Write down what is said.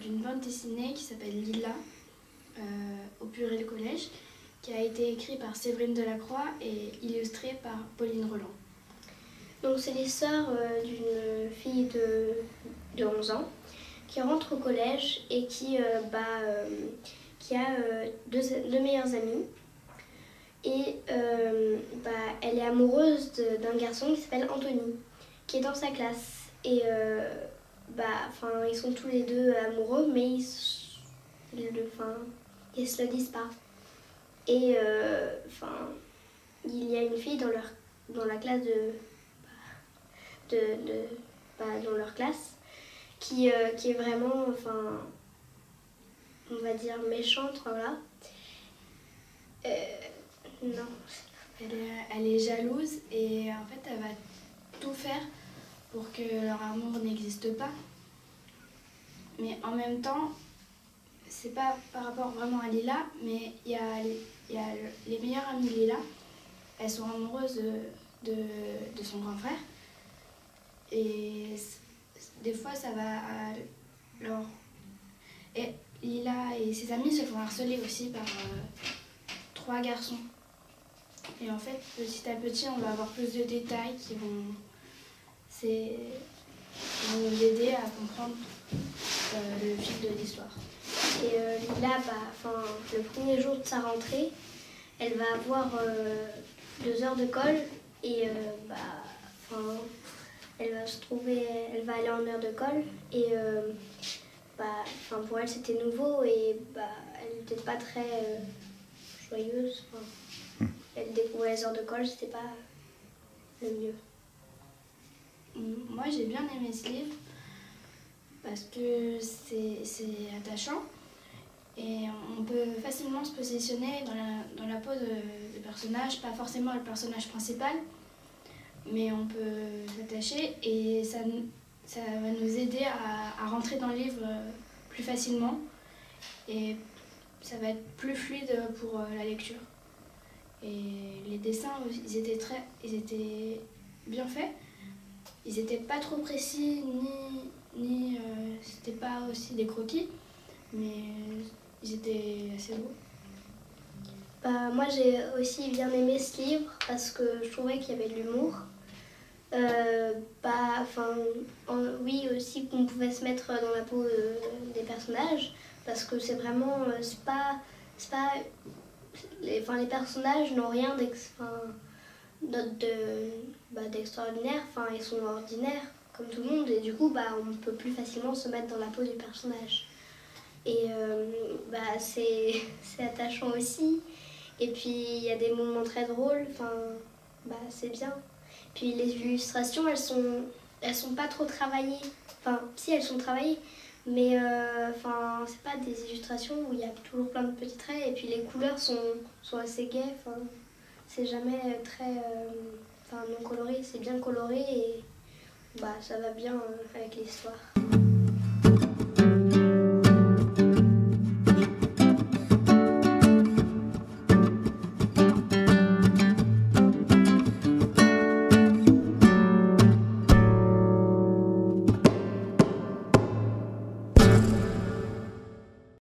d'une bande dessinée qui s'appelle Lila, au Purel Collège, qui a été écrite par Séverine Delacroix et illustrée par Pauline Roland. Donc c'est l'histoire d'une fille de 11 ans qui rentre au collège et qui a deux meilleurs amis. Et elle est amoureuse d'un garçon qui s'appelle Anthony, qui est dans sa classe. Et ils sont tous les deux amoureux, mais ils se le disent pas. Et il y a une fille dans la classe dans leur classe qui est vraiment, on va dire méchante, voilà. Non. Elle est jalouse et en fait elle va tout faire pour que leur amour n'existe pas. Mais en même temps, c'est pas par rapport vraiment à Lila, mais il y a les meilleures amies de Lila. Elles sont amoureuses de son grand frère. Et des fois ça va Et Lila et ses amis se font harceler aussi par 3 garçons. Et en fait, petit à petit, on va avoir plus de détails qui vont nous aider à comprendre le fil de l'histoire. Et Lila, le premier jour de sa rentrée, elle va avoir 2 heures de colle et elle va aller en heure de colle et pour elle c'était nouveau et elle n'était pas très joyeuse. Elle découvrait les heures de colle, c'était pas le mieux. Moi j'ai bien aimé ce livre parce que c'est attachant et on peut facilement se positionner dans la peau de personnages, pas forcément le personnage principal, mais on peut s'attacher et ça va nous aider à rentrer dans le livre plus facilement et ça va être plus fluide pour la lecture. Et les dessins, ils étaient bien faits. Ils n'étaient pas trop précis, ni c'était pas aussi des croquis, mais ils étaient assez beaux. Moi j'ai aussi bien aimé ce livre parce que je trouvais qu'il y avait de l'humour. Oui aussi qu'on pouvait se mettre dans la peau des personnages parce que c'est vraiment les personnages n'ont rien d'extraordinaire, ils sont ordinaires comme tout le monde et du coup on peut plus facilement se mettre dans la peau du personnage. Et c'est attachant aussi. Et puis il y a des moments très drôles, c'est bien. Puis les illustrations, elles sont pas trop travaillées. Si elles sont travaillées, mais c'est pas des illustrations où il y a toujours plein de petits traits et puis les couleurs sont assez gaies. C'est jamais très non coloré, c'est bien coloré et ça va bien avec l'histoire.